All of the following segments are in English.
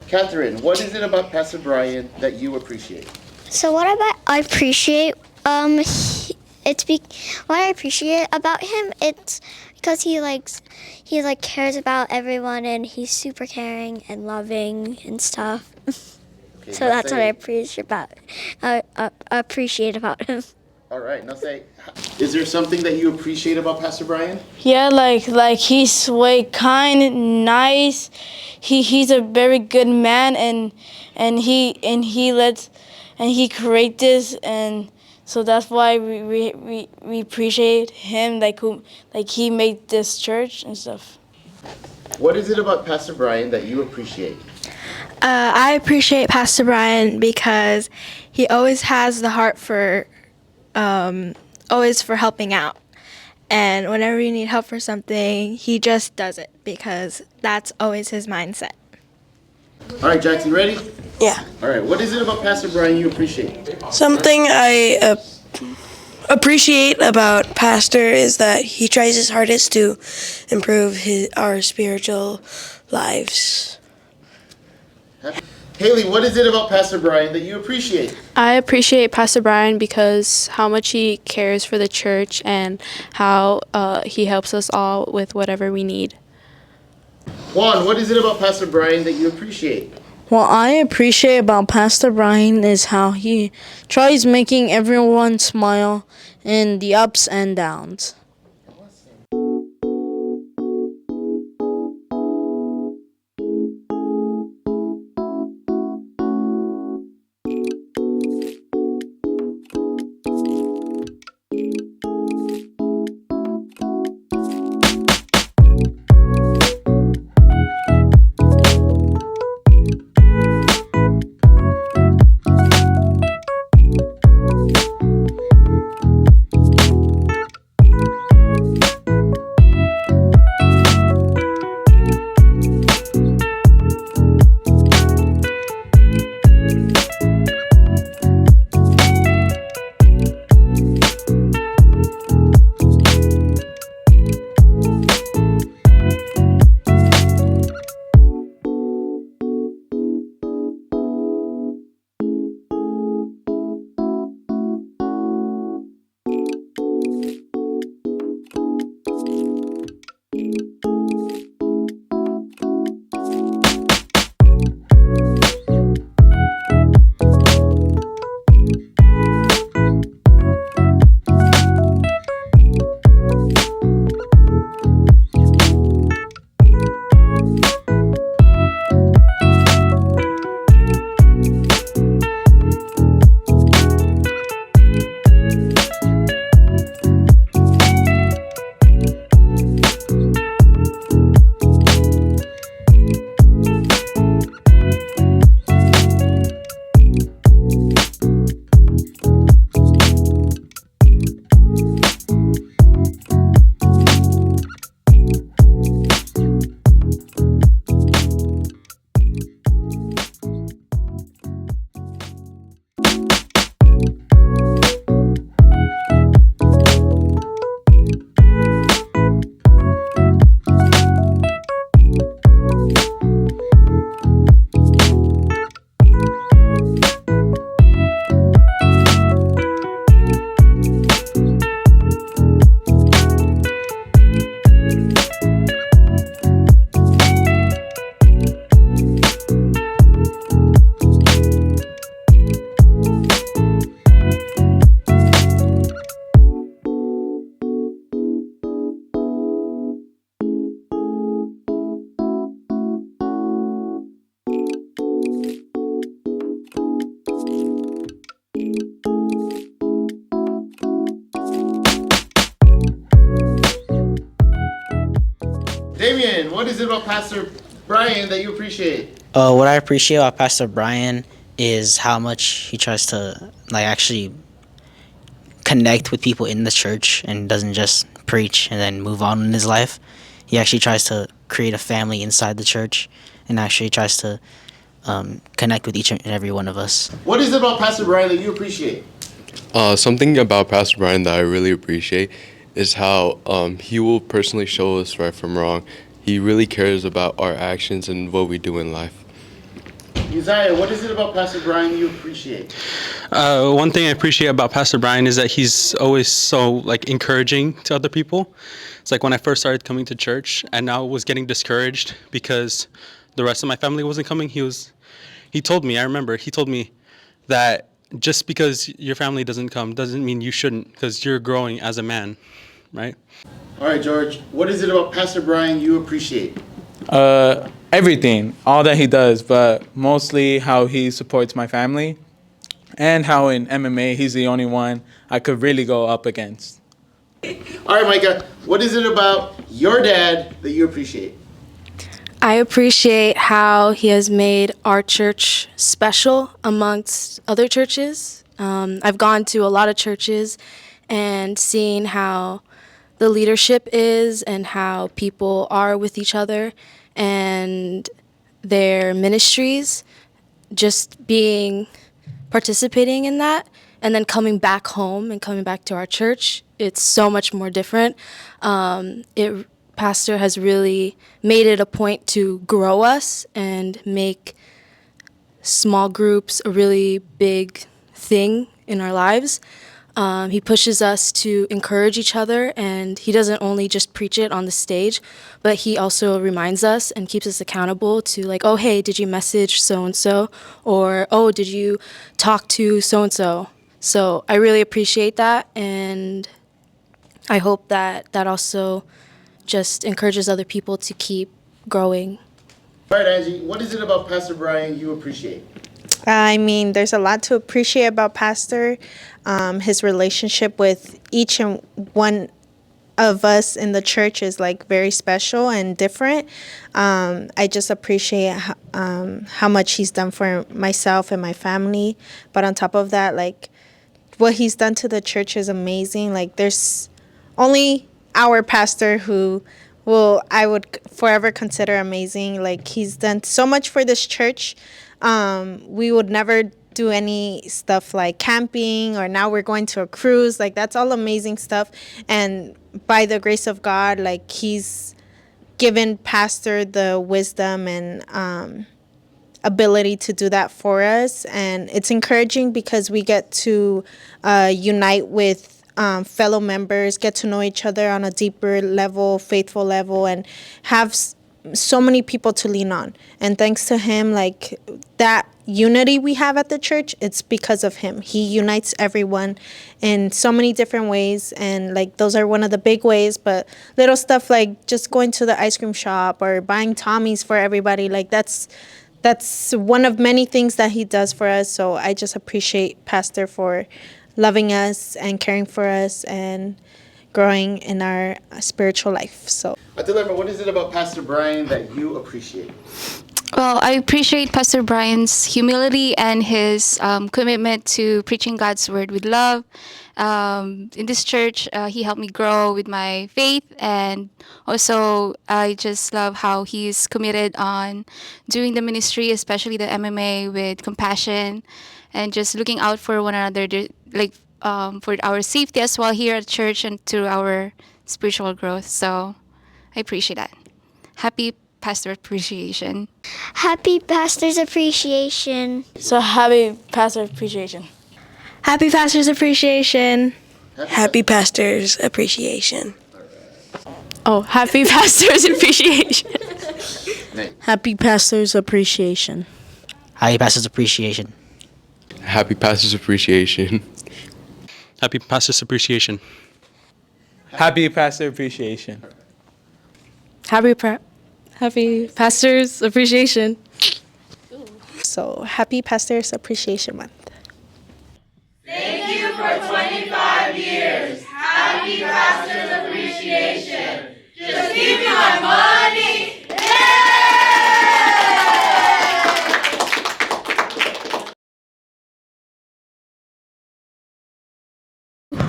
Catherine, what is it about Pastor Bryan that you appreciate? So I appreciate what I appreciate about him, it's because he cares about everyone, and he's super caring and loving and stuff. Okay, So now that's what I say, appreciate about him. all right, now say, is there something that you appreciate about Pastor Bryan? Yeah, like he's way kind and nice. He's a very good man, and he create this, and so that's why we appreciate him, like he made this church and stuff. What is it about Pastor Bryan that you appreciate? I appreciate Pastor Bryan because he always has the heart for always for helping out. And whenever you need help for something, he just does it because that's always his mindset. All right, Jackson, ready? Yeah. All right, what is it about Pastor Bryan you appreciate? Something I appreciate about Pastor is that he tries his hardest to improve our spiritual lives. Haley, what is it about Pastor Bryan that you appreciate? I appreciate Pastor Bryan because how much he cares for the church and how he helps us all with whatever we need. Juan, what is it about Pastor Bryan that you appreciate? What I appreciate about Pastor Bryan is how he tries making everyone smile in the ups and downs. Damien, what is it about Pastor Bryan that you appreciate? What I appreciate about Pastor Bryan is how much he tries to actually connect with people in the church and doesn't just preach and then move on in his life. He actually tries to create a family inside the church and actually tries to connect with each and every one of us. What is it about Pastor Bryan that you appreciate? Something about Pastor Bryan that I really appreciate is how he will personally show us right from wrong. He really cares about our actions and what we do in life. Uzziah, what is it about Pastor Bryan you appreciate? One thing I appreciate about Pastor Bryan is that he's always so encouraging to other people. It's like when I first started coming to church and I was getting discouraged because the rest of my family wasn't coming. He told me, I remember, he told me that just because your family doesn't come doesn't mean you shouldn't, because you're growing as a man, right? All right, George, what is it about Pastor Bryan you appreciate? Everything, all that he does, but mostly how he supports my family and how in MMA he's the only one I could really go up against. All right, Micah, what is it about your dad that you appreciate? I appreciate how he has made our church special amongst other churches. I've gone to a lot of churches and seen how the leadership is and how people are with each other and their ministries, just participating in that and then coming back home and coming back to our church, it's so much more different. Pastor has really made it a point to grow us and make small groups a really big thing in our lives. He pushes us to encourage each other, and he doesn't only just preach it on the stage, but he also reminds us and keeps us accountable to oh, hey, did you message so-and-so? Or, oh, did you talk to so-and-so? So I really appreciate that, and I hope that also just encourages other people to keep growing. All right, Angie, what is it about Pastor Bryan you appreciate? I mean, there's a lot to appreciate about Pastor. His relationship with each and one of us in the church is very special and different. I just appreciate how much he's done for myself and my family. But on top of that, what he's done to the church is amazing. There's only our pastor who I would forever consider amazing. He's done so much for this church. We would never do any stuff like camping, or now we're going to a cruise. That's all amazing stuff. And by the grace of God, he's given Pastor the wisdom and ability to do that for us. And it's encouraging because we get to unite with fellow members, get to know each other on a deeper level, faithful level, and have so many people to lean on. And thanks to him, that unity we have at the church, it's because of him. He unites everyone in so many different ways, and those are one of the big ways. But little stuff like just going to the ice cream shop or buying Tommies for everybody, that's one of many things that he does for us. So I just appreciate Pastor for loving us and caring for us and growing in our spiritual life. So, Adelema, what is it about Pastor Bryan that you appreciate? Well, I appreciate Pastor Bryan's humility and his commitment to preaching God's word with love. In this church, he helped me grow with my faith, and also I just love how he's committed on doing the ministry, especially the MMA, with compassion and just looking out for one another, for our safety as well here at church and to our spiritual growth. So I appreciate that. Happy Pastor Appreciation. Happy Pastor's Appreciation. So happy Pastor Appreciation. Happy Pastor's Appreciation. Happy Pastor's Appreciation. Oh, happy Pastor's Appreciation. Happy Pastor's Appreciation. Happy Pastor's Appreciation. Happy Pastor's Appreciation. Happy Pastor's Appreciation. Happy Pastor Appreciation. Happy Pastor's Appreciation. So happy Pastor's Appreciation Month. Thank you for 25 years. Happy Pastor's Appreciation. Just give me my money.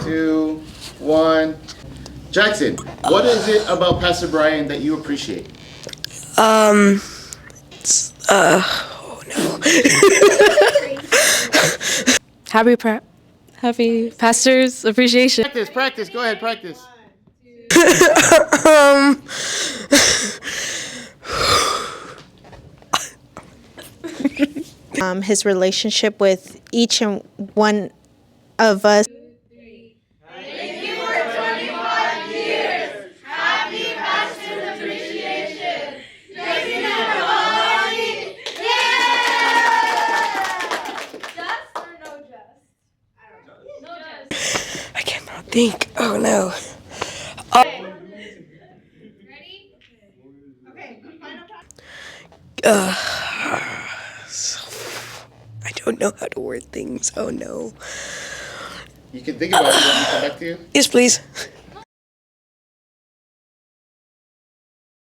Two, one. Jackson, what is it about Pastor Bryan that you appreciate? Oh no. Happy Pastor's Appreciation. Practice. Go ahead, practice. his relationship with each and one of us. Thank you for 25 years. Happy Pastor's Appreciation. Just give him money. Yeah! Just or no just? I don't know. No just. I cannot think. Oh no. Ready? Okay. Final time. I don't know how to word things. Oh no. You can think about it. You want me to come back to you? Yes, please.